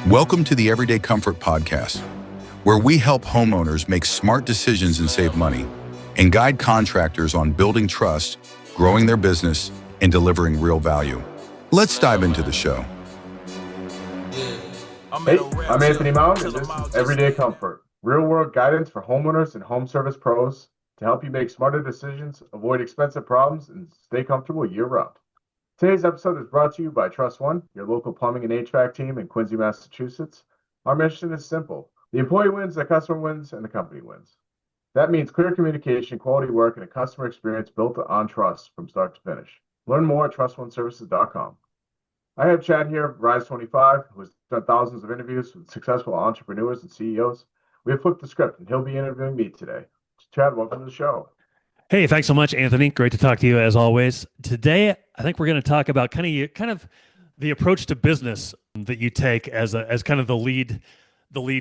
Welcome to the Everyday Comfort Podcast, where we help homeowners make smart decisions and save money, and guide contractors on building trust, growing their business, and delivering real value. Let's dive into the show. Hey, I'm Anthony Mound, and this is Everyday Comfort, real-world guidance for homeowners and home service pros to help you make smarter decisions, avoid expensive problems, and stay comfortable year-round. Today's episode is brought to you by Trust One, your local plumbing and HVAC team in Quincy, Massachusetts. Our mission is simple. The employee wins, the customer wins, and the company wins. That means clear communication, quality work, and a customer experience built on trust from start to finish. Learn more at trustoneservices.com. I have Chad here, Rise 25, who has done thousands of interviews with successful entrepreneurs and CEOs. We have flipped the script, and he'll be interviewing me today. Chad, welcome to the show. Hey, thanks so much, Anthony. Great to talk to you as always. Today, I think we're going to talk about kind of the approach to business that you take as kind of the lead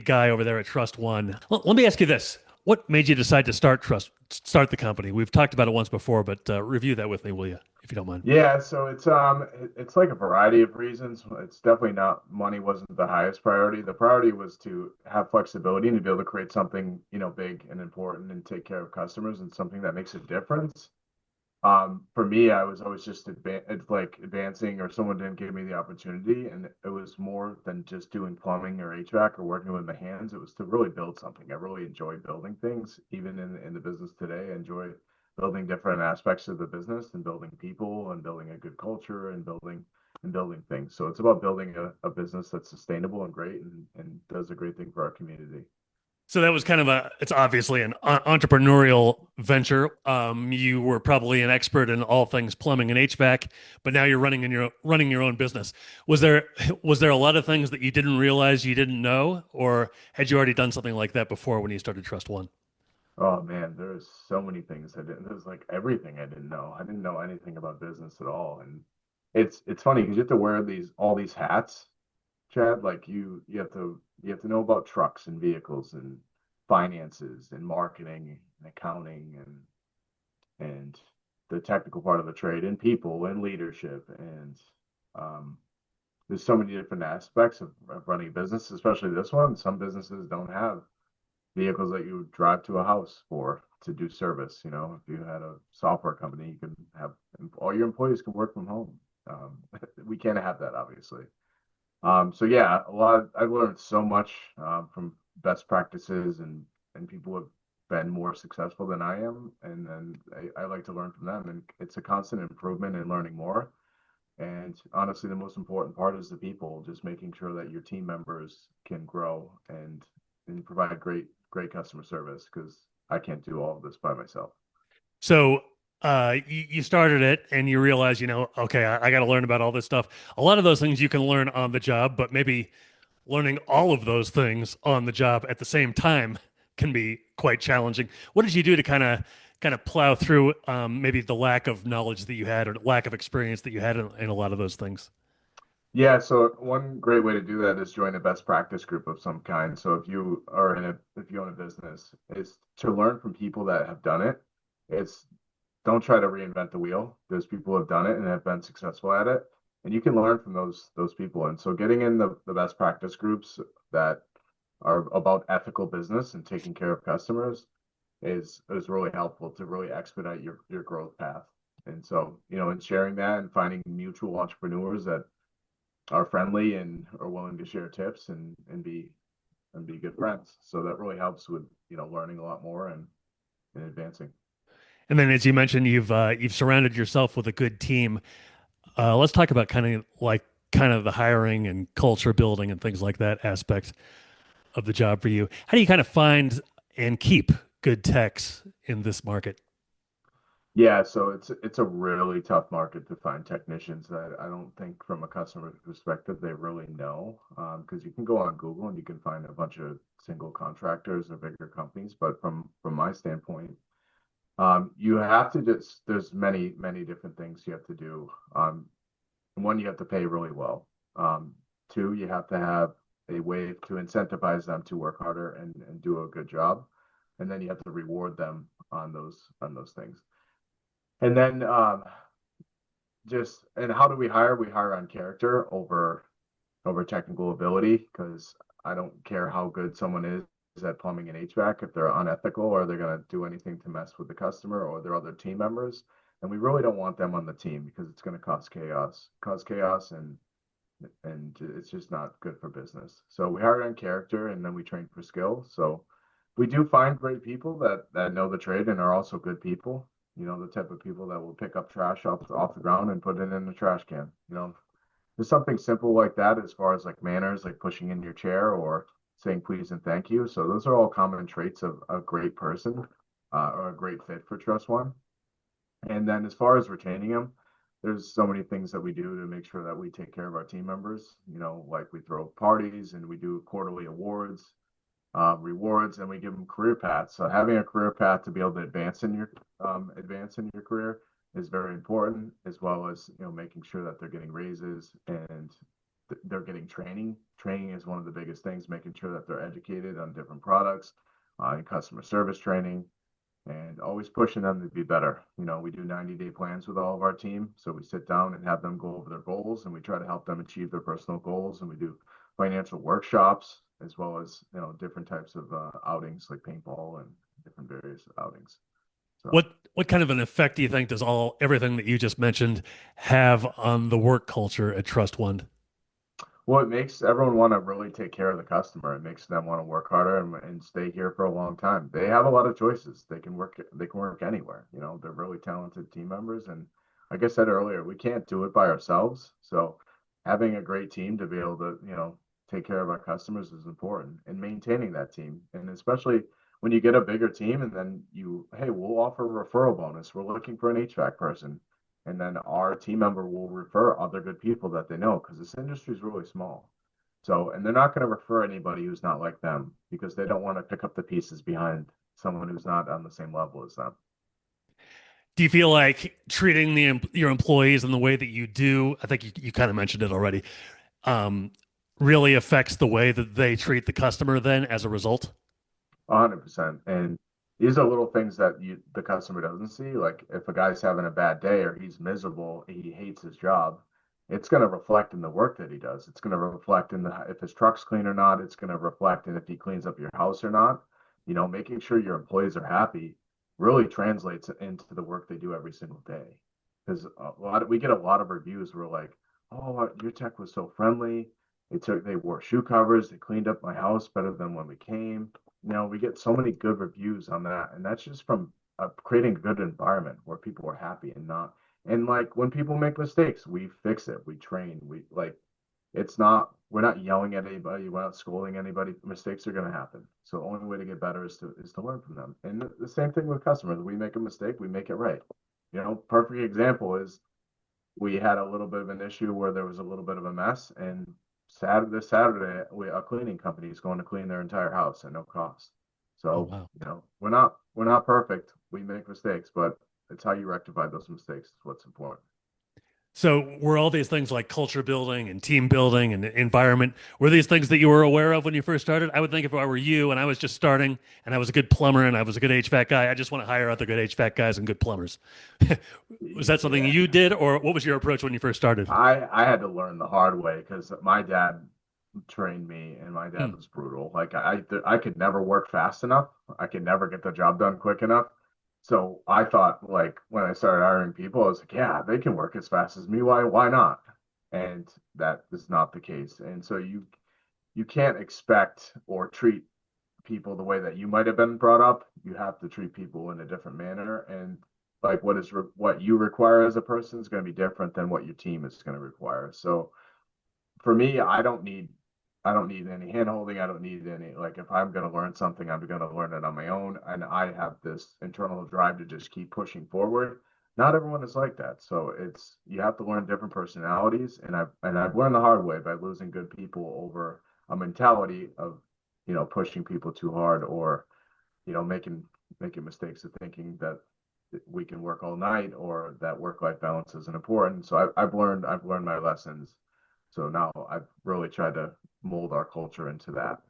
guy over there at Trust One. Let me ask you this: what made you decide to start the company? We've talked about it once before, but review that with me, will you, if you don't mind? Yeah, so it's like a variety of reasons. It's definitely not money wasn't the highest priority. The priority was to have flexibility and to be able to create something, big and important and take care of customers and something that makes a difference. For me, I was always just advancing, or someone didn't give me the opportunity, and it was more than just doing plumbing or HVAC or working with my hands. It was to really build something. I really enjoy building things, even in the business today. I enjoy building different aspects of the business and building people and building a good culture and building things. So it's about building a business that's sustainable and great and does a great thing for our community. So that was kind of it's obviously an entrepreneurial venture. You were probably an expert in all things plumbing and HVAC, but now you're running your own business. Was there a lot of things that you didn't realize you didn't know, or had you already done something like that before when you started Trust One? Oh man, there's so many things I didn't. There's like everything I didn't know. I didn't know anything about business at all, and it's funny because you have to wear all these hats, Chad. Like you have to know about trucks and vehicles and finances and marketing and accounting and the technical part of the trade and people and leadership and um, there's so many different aspects of running a business, especially this one. Some businesses don't have vehicles that you drive to a house for to do service. If you had a software company, you can have all your employees can work from home. We can't have that, obviously. So yeah, I've learned so much from best practices and people who have been more successful than I am, and then I like to learn from them. And it's a constant improvement and learning more. And honestly, the most important part is the people, just making sure that your team members can grow and provide great customer service, because I can't do all of this by myself. So you started it and you realize, okay, I got to learn about all this stuff. A lot of those things you can learn on the job, but maybe learning all of those things on the job at the same time can be quite challenging. What did you do to kind of plow through maybe the lack of knowledge that you had or lack of experience that you had in a lot of those things? Yeah, so one great way to do that is join a best practice group of some kind. So if you own a business, is to learn from people that have done it. It's Don't try to reinvent the wheel. Those people have done it and have been successful at it, and you can learn from those people. And so getting in the best practice groups that are about ethical business and taking care of customers is really helpful to really expedite your growth path. And so, in sharing that and finding mutual entrepreneurs that are friendly and are willing to share tips and be good friends. So that really helps with, learning a lot more and advancing. And then, as you mentioned, you've surrounded yourself with a good team. Let's talk about kind of the hiring and culture building and things like that aspect of the job for you. How do you kind of find and keep good techs in this market? Yeah, so it's a really tough market to find technicians that I don't think from a customer perspective they really know, because you can go on Google and you can find a bunch of single contractors or bigger companies, but from my standpoint, you have to there's many different things you have to do. One, you have to pay really well. Two, you have to have a way to incentivize them to work harder and do a good job, and then you have to reward them on those things. And then and how do we hire? We hire on character over over technical ability, because I don't care how good someone is at plumbing and HVAC. If they're unethical or they're going to do anything to mess with the customer or their other team members, and we really don't want them on the team because it's going to cause chaos, and it's just not good for business. So we hire on character and then we train for skill. So we do find great people that know the trade and are also good people. You know, the type of people that will pick up trash off the ground and put it in the trash can. You know, there's something simple like that as far as like manners, like pushing in your chair or saying please and thank you. So those are all common traits of a great person, or a great fit for Trust One. And then as far as retaining them, there's so many things that we do to make sure that we take care of our team members. You know, like we throw parties and we do quarterly awards, rewards, and we give them career paths. So having a career path to be able to advance in your career is very important, as well as, you know, making sure that they're getting raises and they're getting training. Training is one of the biggest things, making sure that they're educated on different products, and customer service training, and always pushing them to be better. You know, we do 90-day plans with all of our team. So we sit down and have them go over their goals, and we try to help them achieve their personal goals. And we do financial workshops, as well as, you know, different types of outings like paintball and different various outings. So What kind of an effect do you think does everything that you just mentioned have on the work culture at Trust One? well, it makes everyone want to really take care of the customer. It makes them want to work harder and stay here for a long time. They have a lot of choices. They can work anywhere. You know, they're really talented team members. And like I said earlier, we can't do it by ourselves. So having a great team to be able to, you know, take care of our customers is important, and maintaining that team. And especially when you get a bigger team and then hey, we'll offer a referral bonus. We're looking for an HVAC person, and then our team member will refer other good people that they know, because this industry is really small. So, and they're not going to refer anybody who's not like them, because they don't want to pick up the pieces behind someone who's not on the same level as them. Do you feel like treating your employees in the way that you do, I think you kind of mentioned it already, um, really affects the way that they treat the customer then as a result? 100%. And these are little things that the customer doesn't see. Like if a guy's having a bad day or he's miserable, he hates his job, it's going to reflect in the work that he does. It's going to reflect in if his truck's clean or not. It's going to reflect in if he cleans up your house or not. You know, making sure your employees are happy really translates into the work they do every single day. Because we get a lot of reviews where like, oh, your tech was so friendly. They wore shoe covers. They cleaned up my house better than when we came. You know, we get so many good reviews on that, and that's just from creating a good environment where people are happy and not. And like when people make mistakes, we fix it. We train. We're not yelling at anybody. We're not scolding anybody. Mistakes are going to happen. So the only way to get better is to learn from them. And the same thing with customers. We make a mistake, we make it right. You know, perfect example is we had a little bit of an issue where there was a little bit of a mess, and this Saturday, a cleaning company is going to clean their entire house at no cost. Oh, So, wow. you know, we're not perfect. We make mistakes, but it's how you rectify those mistakes is what's important. So were all these things like culture building and team building and environment, were these things that you were aware of when you first started? I would think if I were you and I was just starting and I was a good plumber and I was a good HVAC guy, I just want to hire other good HVAC guys and good plumbers. Was that something Yeah. you did, or what was your approach when you first started? I had to learn the hard way because my dad trained me, and my dad Hmm. was brutal. Like I could never work fast enough. I could never get the job done quick enough. So I thought, like, when I started hiring people, I was like, yeah, they can work as fast as me. Why not? And that is not the case. And so you can't expect or treat people the way that you might have been brought up. You have to treat people in a different manner, and like what you require as a person is going to be different than what your team is going to require. So for me, I don't need any hand holding. I don't need any, like, if I'm going to learn something, I'm going to learn it on my own. And I have this internal drive to just keep pushing forward. Not everyone is like that. So you have to learn different personalities. And I've learned the hard way by losing good people over a mentality of, you know, pushing people too hard, or, you know, making mistakes of thinking that we can work all night, or that work-life balance isn't important. So I've learned my lessons. So now I've really tried to mold our culture into that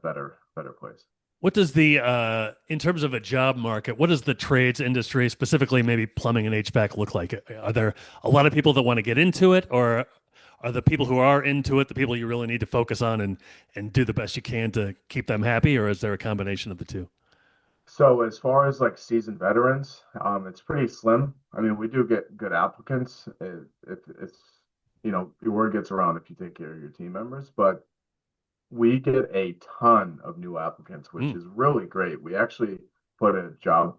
better place. What does in terms of a job market, what does the trades industry, specifically maybe plumbing and HVAC, look like? Are there a lot of people that want to get into it, or Are the people who are into it the people you really need to focus on and do the best you can to keep them happy, or is there a combination of the two? So as far as like seasoned veterans, it's pretty slim. I mean, we do get good applicants. It's, your word gets around if you take care of your team members, but we get a ton of new applicants, which Mm. is really great. We actually put a job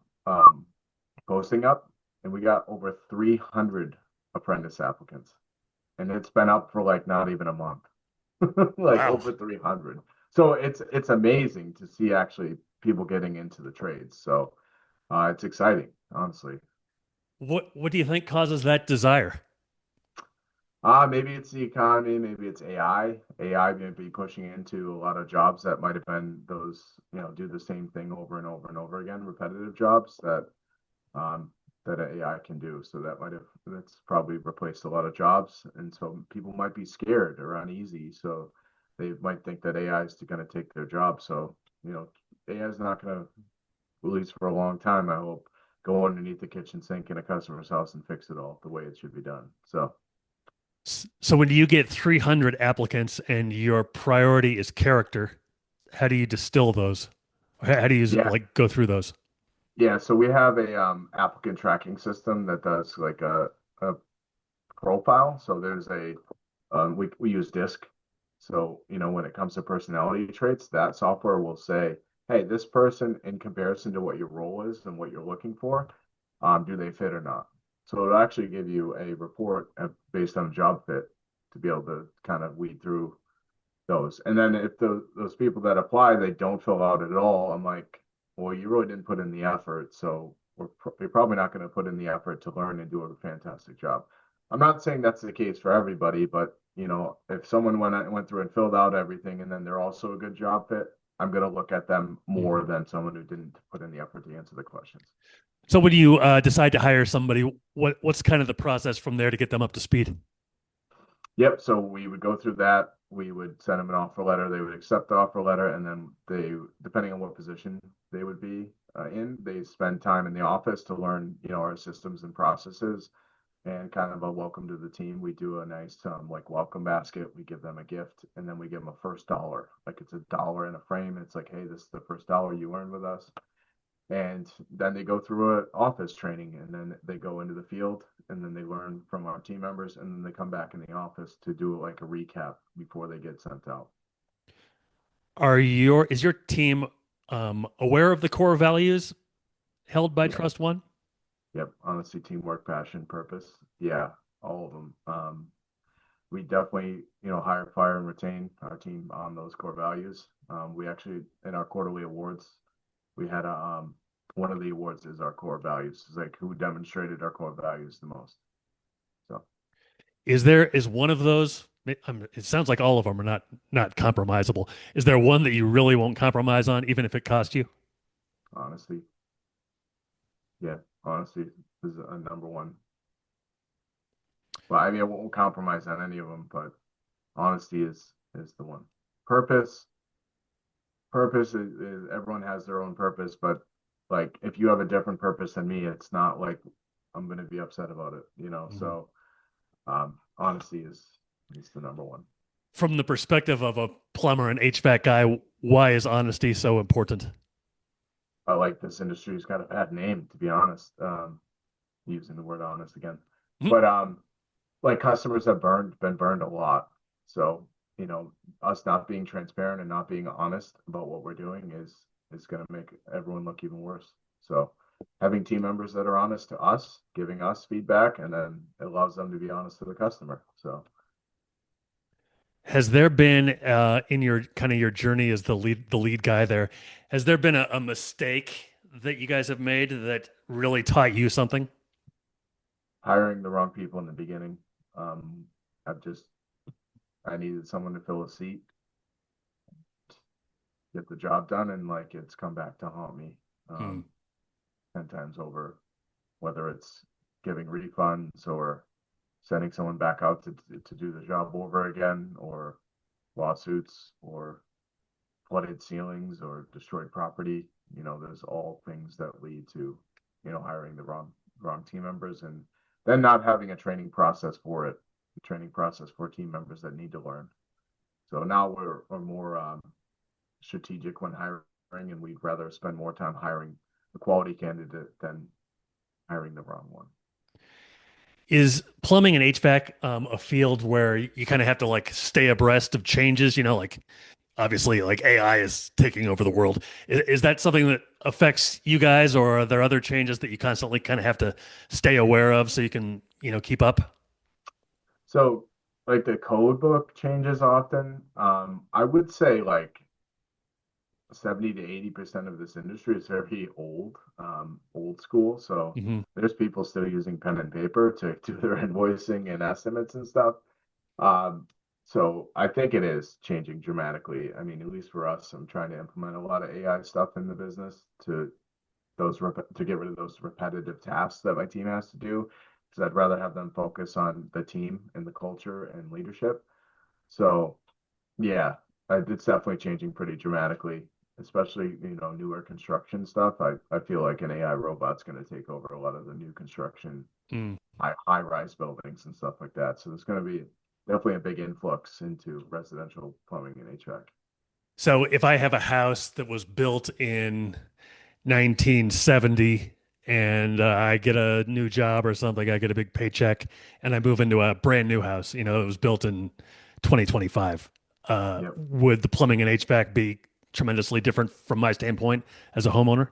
posting up, and we got over 300 apprentice applicants, and it's been up for like not even a month, like Wow. over 300. So it's amazing to see actually people getting into the trades. So it's exciting, honestly. What do you think causes that desire? Maybe it's the economy, maybe it's AI. AI going to be pushing into a lot of jobs that might have been those, do the same thing over and over and over again, repetitive jobs um, that AI can do. So that's probably replaced a lot of jobs. And so people might be scared or uneasy. So they might think that AI is going to take their job. So, AI is not going to, at least for a long time, I hope, go underneath the kitchen sink in a customer's house and fix it all the way it should be done. So, So when you get 300 applicants and your priority is character, how do you distill those? How do you yeah, like go through those? yeah. So we have a applicant tracking system that does like a profile. So there's we use DISC. So, when it comes to personality traits, that software will say, hey, this person in comparison to what your role is and what you're looking for, do they fit or not? So it'll actually give you a report based on job fit to be able to kind of weed through those. And then if those people that apply, they don't fill out at all, I'm like, well, you really didn't put in the effort. So you're probably not going to put in the effort to learn and do a fantastic job. I'm not saying that's the case for everybody, but if someone went through and filled out everything and then they're also a good job fit, I'm going to look at them more than someone who didn't put in the effort to answer the questions. So when you decide to hire somebody, what's kind of the process from there to get them up to speed? Yep. So we would go through that. We would send them an offer letter. They would accept the offer letter, and then depending on what position they would be in, they spend time in the office to learn, our systems and processes, and kind of a welcome to the team. We do a nice like welcome basket. We give them a gift, and then we give them a first dollar. Like it's a dollar in a frame. And it's like, hey, this is the first dollar you earned with us. And then they go through an office training, and then they go into the field, and then they learn from our team members, and then they come back in the office to do like a recap before they get sent out. Is your team aware of the core values held by Yeah. Trust One? Yep. Honesty, teamwork, passion, purpose. Yeah. All of them. We definitely, hire, fire, and retain our team on those core values. We actually, in our quarterly awards, we had one of the awards is our core values. It's like who demonstrated our core values the most. So Is one of those? It sounds like all of them are not compromisable. Is there one that you really won't compromise on, even if it costs you? honesty, yeah, honesty is a number one. Well, I mean, I won't compromise on any of them, but honesty is the one. Purpose, purpose is everyone has their own purpose, but like if you have a different purpose than me, it's not like I'm going to be upset about it. Mhm. So honesty is the number one. From the perspective of a plumber and HVAC guy, why is honesty so important? I like this industry's got a bad name, to be honest. Using the word honest again, Mhm. but like customers have been burned a lot. So, us not being transparent and not being honest about what we're doing is going to make everyone look even worse. So, having team members that are honest to us, giving us feedback, and then it allows them to be honest to the customer. So, Has there been in your kind of your journey as the lead guy there, has there been a mistake that you guys have made that really taught you something? hiring the wrong people in the beginning, I've just I needed someone to fill a seat, get the job done, and like it's come back to haunt me Hmm. 10 times over, whether it's giving refunds or sending someone back out to do the job over again, or lawsuits, or flooded ceilings, or destroyed property. There's all things that lead to, hiring the wrong team members, and then not having a training process for it. the training process for team members that need to learn. So now we're more strategic when hiring, and we'd rather spend more time hiring a quality candidate than hiring the wrong one. Is plumbing and HVAC a field where you kind of have to like stay abreast of changes? Like obviously like AI is taking over the world. Is that something that affects you guys, or are there other changes that you constantly kind of have to stay aware of so you can, keep up? So like the code book changes often. I would say like 70 to 80% of this industry is very old school. So Hmm. there's people still using pen and paper to do their invoicing and estimates and stuff. Um, so I think it is changing dramatically. I mean, at least for us, I'm trying to implement a lot of AI stuff in the business to get rid of those repetitive tasks that my team has to do, because I'd rather have them focus on the team and the culture and leadership. So yeah, it's definitely changing pretty dramatically, especially, newer construction stuff. I feel like an AI robot's going to take over a lot of the new construction, Mm. high rise buildings and stuff like that. So there's going to be definitely a big influx into residential plumbing and HVAC. So if I have a house that was built in 1970 and I get a new job or something, I get a big paycheck and I move into a brand new house, it was built in 2025. Yep. Would the plumbing and HVAC be tremendously different from my standpoint as a homeowner?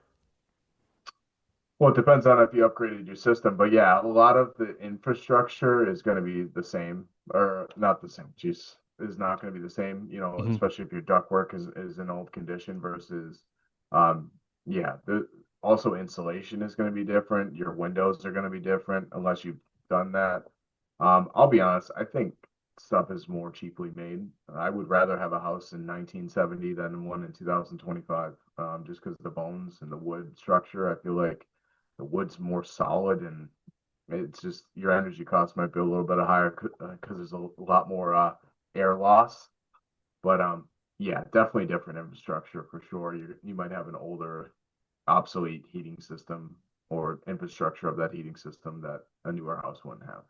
Well, it depends on if you upgraded your system, but yeah, a lot of the infrastructure is going to be the same, or not the same. Geez, is not going to be the same. Hmm. Especially if your ductwork is in old condition versus, um, yeah. Also insulation is going to be different. Your windows are going to be different unless you've done that. I'll be honest. I think stuff is more cheaply made. I would rather have a house in 1970 than one in 2025, just because of the bones and the wood structure. I feel like the wood's more solid, and it's just your energy cost might be a little bit higher because there's a lot more air loss. But yeah, definitely different infrastructure for sure. You might have an older, obsolete heating system or infrastructure of that heating system that a newer house wouldn't have.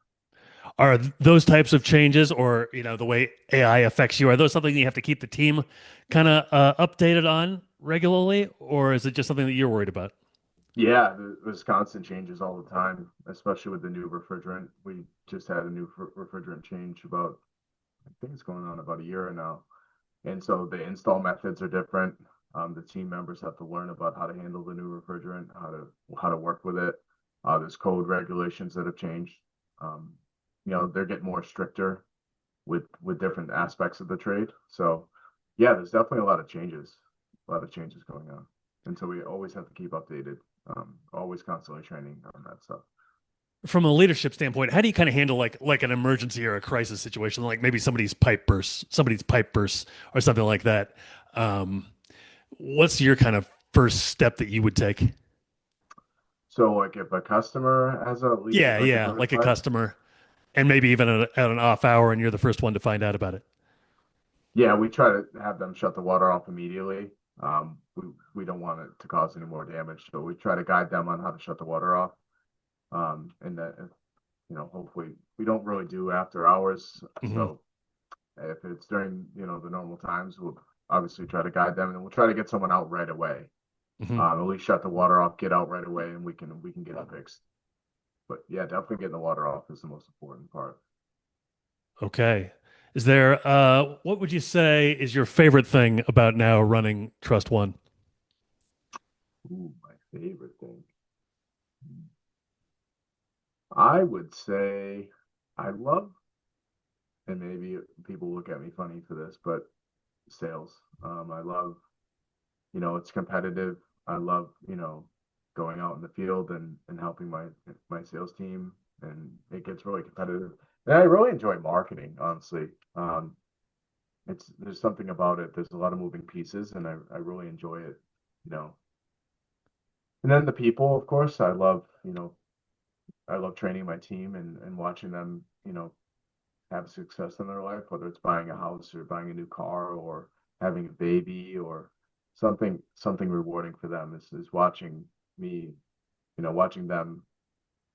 Are those types of changes, or the way AI affects you, are those something you have to keep the team kind of updated on regularly, or is it just something that you're worried about? Yeah, there's constant changes all the time, especially with the new refrigerant. We just had a new refrigerant change about, I think it's going on about a year now. And so the install methods are different. The team members have to learn about how to handle the new refrigerant, how to work with it. There's code regulations that have changed. Um, they're getting more stricter with different aspects of the trade. So yeah, there's definitely a lot of changes going on. And so we always have to keep updated, always constantly training on that stuff. From a leadership standpoint, how do you kind of handle like an emergency or a crisis situation, like maybe somebody's pipe bursts or something like that? Um, what's your kind of first step that you would take? So like if a customer has a leak, Yeah, like a yeah, burst like a pipe, customer, and maybe even at an off hour, and you're the first one to find out about it. yeah, we try to have them shut the water off immediately. We don't want it to cause any more damage, so we try to guide them on how to shut the water off. And that, hopefully we don't really do after hours. Hmm. So if it's during, the normal times, we'll obviously try to guide them, and we'll try to get someone out right away. Hmm. At least shut the water off, get out right away, and we can get it fixed. But yeah, definitely getting the water off is the most important part. Okay. Is there what would you say is your favorite thing about now running Trust One? Ooh, my favorite thing. I would say I love, and maybe people look at me funny for this, but sales. I love, it's competitive. I love, going out in the field and helping my sales team, and it gets really competitive. And I really enjoy marketing, honestly. There's something about it. There's a lot of moving pieces, and I really enjoy it, you know. And then the people, of course, I love training my team and watching them, have success in their life, whether it's buying a house or buying a new car or having a baby or something rewarding for them is watching me, watching them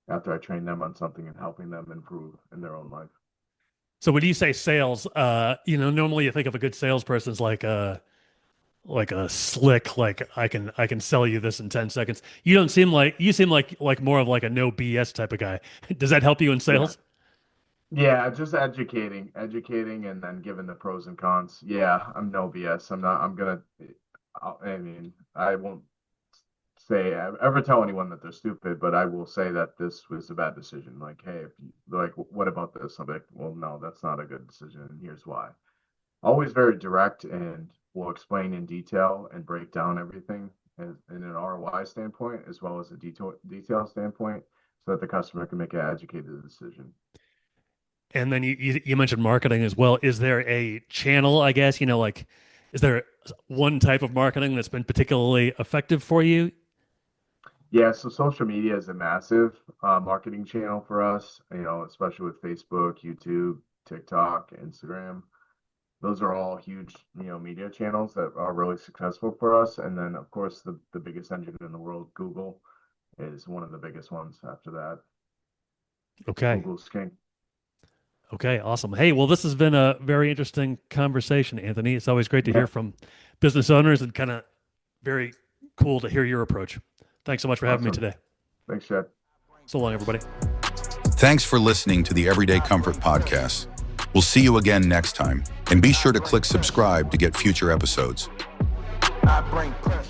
after I train them on something and helping them improve in their own life. So when you say sales, normally you think of a good salesperson as like a slick, like I can sell you this in 10 seconds. You don't seem like you seem like more of like a no BS type of guy. Does that help you in Yeah. sales? Yeah, just educating, and then giving the pros and cons. Yeah, I'm no BS. I'm not. I mean, I won't say ever tell anyone that they're stupid, but I will say that this was a bad decision. Like, hey, if you like, what about this? I'm like, well, no, that's not a good decision, and here's why. Always very direct, and will explain in detail and break down everything in an ROI standpoint as well as a detail standpoint, so that the customer can make an educated decision. And then you mentioned marketing as well. Is there a channel, I guess, like is there one type of marketing that's been particularly effective for you? Yeah, so social media is a massive marketing channel for us, especially with Facebook, YouTube, TikTok, Instagram. Those are all huge, media channels that are really successful for us. And then, of course, the biggest engine in the world, Google, is one of the biggest ones after that. Okay. Google's king. Okay, awesome. Hey, well, this has been a very interesting conversation, Anthony. It's always great to Yeah, hear from business owners and kind of very cool to hear your approach. Thanks so much for having me awesome. today. Thanks, Chad. So long, everybody. Thanks for listening to the Everyday Comfort Podcast. We'll see you again next time. And be sure to click subscribe to get future episodes. I bring pressure.